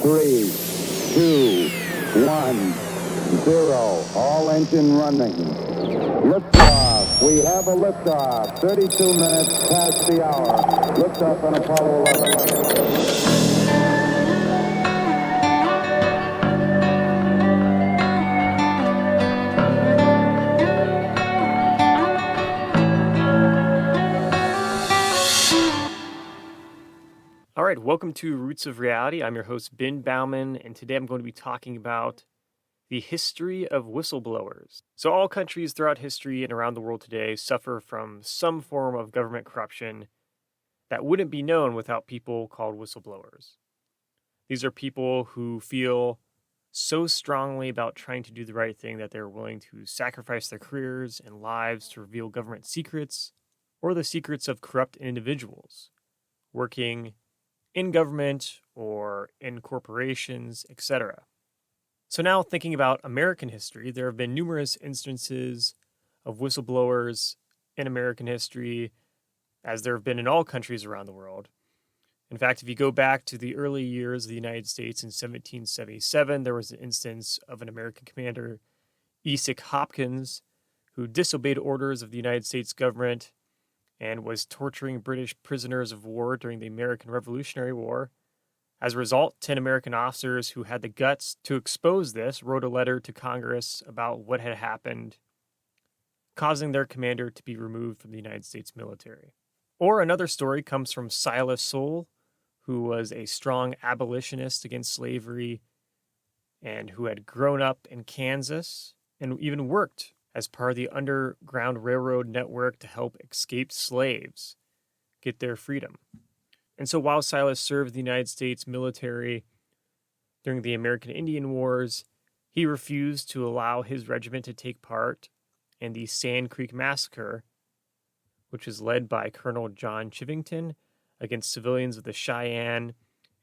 3, 2, 1, 0. All engine running. Liftoff. We have a liftoff. 32 minutes past the hour. Liftoff on Apollo 11. All right, welcome to Roots of Reality. I'm your host, Ben Baumann, and today I'm going to be talking about the history of whistleblowers. So all countries throughout history and around the world today suffer from some form of government corruption that wouldn't be known without people called whistleblowers. These are people who feel so strongly about trying to do the right thing that they're willing to sacrifice their careers and lives to reveal government secrets or the secrets of corrupt individuals working in government or in corporations, etc. So now thinking about American history, there have been numerous instances of whistleblowers in American history, as there have been in all countries around the world. In fact, if you go back to the early years of the United States in 1777, there was an instance of an American commander, Esek Hopkins, who disobeyed orders of the United States government and was torturing British prisoners of war during the American Revolutionary War. As a result, 10 American officers who had the guts to expose this wrote a letter to Congress about what had happened, causing their commander to be removed from the United States military. Or another story comes from Silas Soule, who was a strong abolitionist against slavery and who had grown up in Kansas and even worked as part of the Underground Railroad network to help escaped slaves get their freedom. And so while Silas served the United States military during the American Indian Wars, he refused to allow his regiment to take part in the Sand Creek Massacre, which was led by Colonel John Chivington against civilians of the Cheyenne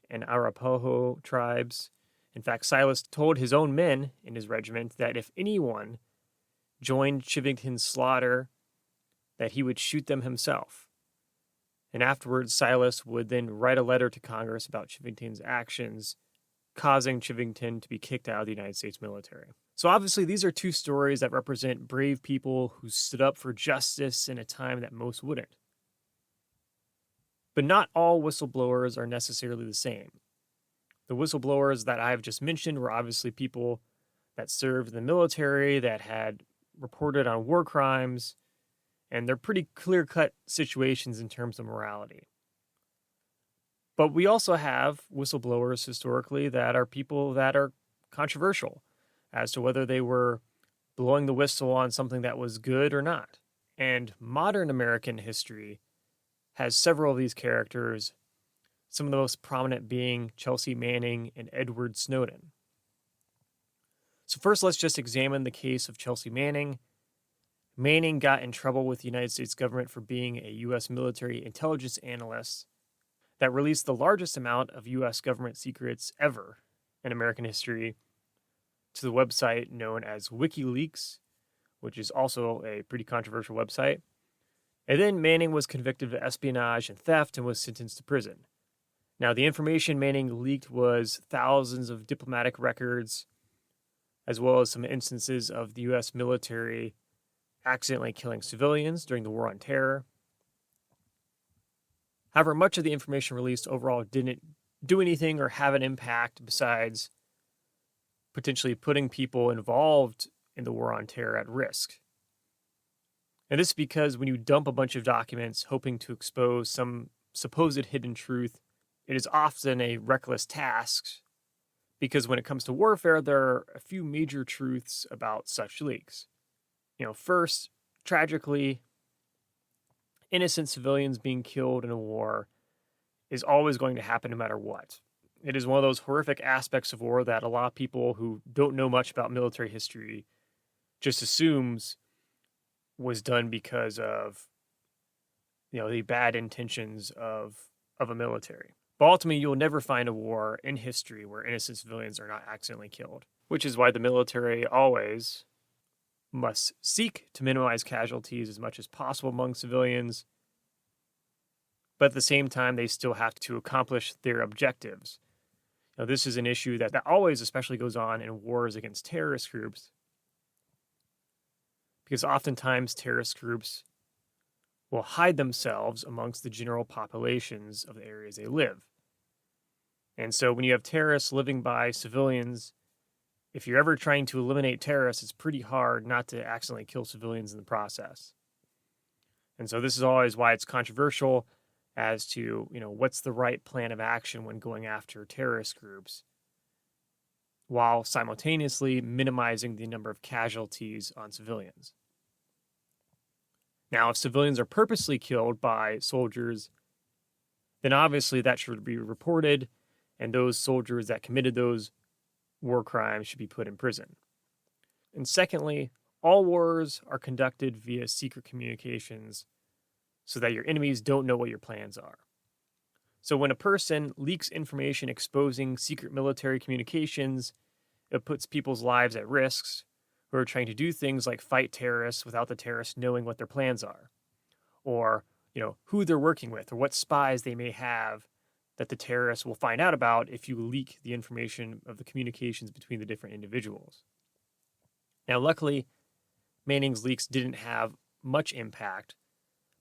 and Arapaho tribes. In fact, Silas told his own men in his regiment that if anyone joined Chivington's slaughter, that he would shoot them himself. And afterwards, Silas would then write a letter to Congress about Chivington's actions, causing Chivington to be kicked out of the United States military. So obviously, these are two stories that represent brave people who stood up for justice in a time that most wouldn't. But not all whistleblowers are necessarily the same. The whistleblowers that I've just mentioned were obviously people that served in the military, that had reported on war crimes, and they're pretty clear-cut situations in terms of morality. But we also have whistleblowers historically that are people that are controversial as to whether they were blowing the whistle on something that was good or not. And modern American history has several of these characters, some of the most prominent being Chelsea Manning and Edward Snowden. So first, let's just examine the case of Chelsea Manning. Manning got in trouble with the United States government for being a U.S. military intelligence analyst that released the largest amount of U.S. government secrets ever in American history to the website known as WikiLeaks, which is also a pretty controversial website. And then Manning was convicted of espionage and theft and was sentenced to prison. Now, the information Manning leaked was thousands of diplomatic records, as well as some instances of the U.S. military accidentally killing civilians during the War on Terror. However, much of the information released overall didn't do anything or have an impact besides potentially putting people involved in the War on Terror at risk. And this is because when you dump a bunch of documents hoping to expose some supposed hidden truth, it is often a reckless task, because when it comes to warfare, there are a few major truths about such leaks. First, tragically, innocent civilians being killed in a war is always going to happen no matter what. It is one of those horrific aspects of war that a lot of people who don't know much about military history just assumes was done because of, the bad intentions of a military. But ultimately, you'll never find a war in history where innocent civilians are not accidentally killed, which is why the military always must seek to minimize casualties as much as possible among civilians, but at the same time, they still have to accomplish their objectives. Now, this is an issue that always especially goes on in wars against terrorist groups, because oftentimes terrorist groups will hide themselves amongst the general populations of the areas they live. And so when you have terrorists living by civilians, if you're ever trying to eliminate terrorists, it's pretty hard not to accidentally kill civilians in the process. And so this is always why it's controversial as to, what's the right plan of action when going after terrorist groups, while simultaneously minimizing the number of casualties on civilians. Now, if civilians are purposely killed by soldiers, then obviously that should be reported, and those soldiers that committed those war crimes should be put in prison. And secondly, all wars are conducted via secret communications so that your enemies don't know what your plans are. So when a person leaks information exposing secret military communications, it puts people's lives at risk who are trying to do things like fight terrorists without the terrorists knowing what their plans are, or who they're working with, or what spies they may have that the terrorists will find out about if you leak the information of the communications between the different individuals. Now, luckily, Manning's leaks didn't have much impact,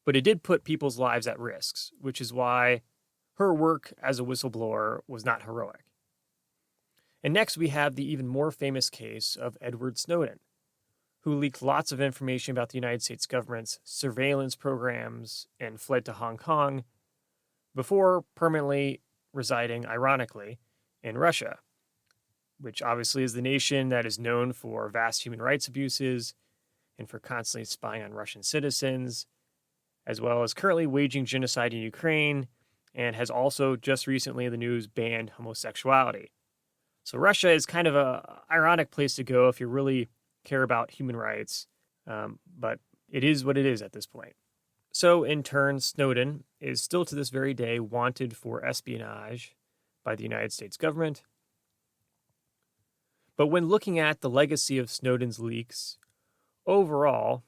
but it did put people's lives at risk, which is why her work as a whistleblower was not heroic. And next, we have the even more famous case of Edward Snowden, who leaked lots of information about the United States government's surveillance programs and fled to Hong Kong before permanently residing, ironically, in Russia, which obviously is the nation that is known for vast human rights abuses and for constantly spying on Russian citizens, as well as currently waging genocide in Ukraine, and has also just recently in the news banned homosexuality. So Russia is kind of an ironic place to go if you really care about human rights, but it is what it is at this point. So in turn, Snowden is still to this very day wanted for espionage by the United States government. But when looking at the legacy of Snowden's leaks, overall,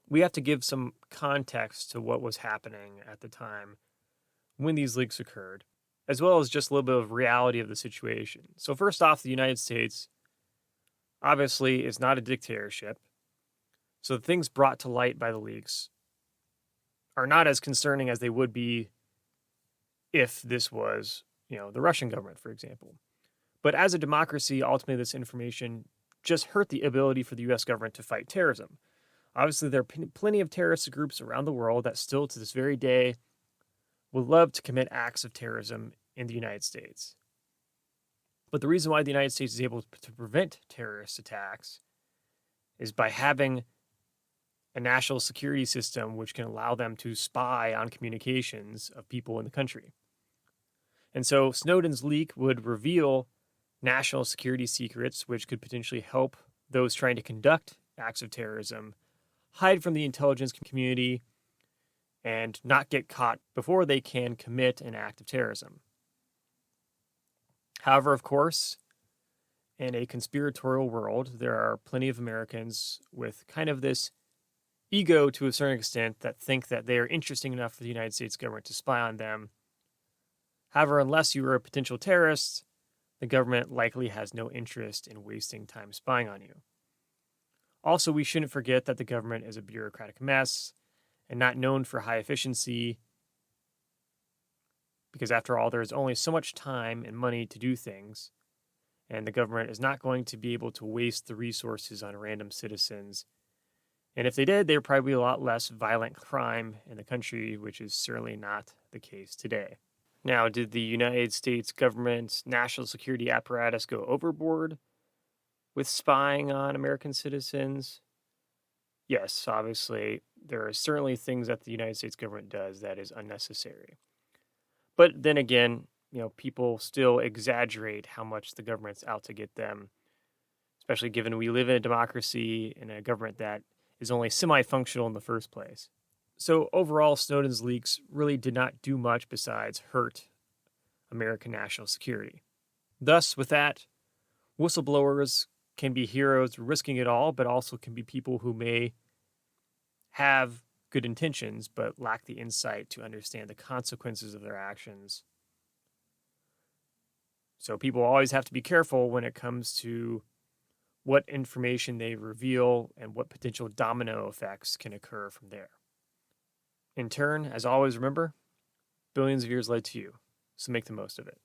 we have to give some context to what was happening at the time when these leaks occurred, as well as just a little bit of reality of the situation. So first off, the United States obviously is not a dictatorship, so the things brought to light by the leaks are not as concerning as they would be if this was, the Russian government, for example. But as a democracy, ultimately this information just hurt the ability for the U.S. government to fight terrorism. Obviously, there are plenty of terrorist groups around the world that still to this very day would love to commit acts of terrorism in the United States. But the reason why the United States is able to prevent terrorist attacks is by having a national security system which can allow them to spy on communications of people in the country. And so Snowden's leak would reveal national security secrets which could potentially help those trying to conduct acts of terrorism hide from the intelligence community and not get caught before they can commit an act of terrorism. However, of course, in a conspiratorial world, there are plenty of Americans with kind of this ego to a certain extent that think that they are interesting enough for the United States government to spy on them. However, unless you are a potential terrorist, the government likely has no interest in wasting time spying on you. Also, we shouldn't forget that the government is a bureaucratic mess and not known for high efficiency, because after all, there's only so much time and money to do things, and the government is not going to be able to waste the resources on random citizens. And if they did, there would probably be a lot less violent crime in the country, which is certainly not the case today. Now, did the United States government's national security apparatus go overboard with spying on American citizens? Yes, obviously, there are certainly things that the United States government does that is unnecessary. But then again, people still exaggerate how much the government's out to get them, especially given we live in a democracy and a government that is only semi-functional in the first place. So overall, Snowden's leaks really did not do much besides hurt American national security. Thus, with that, whistleblowers can be heroes risking it all, but also can be people who may have good intentions but lack the insight to understand the consequences of their actions. So people always have to be careful when it comes to what information they reveal and what potential domino effects can occur from there. In turn, as always, remember, billions of years led to you, so make the most of it.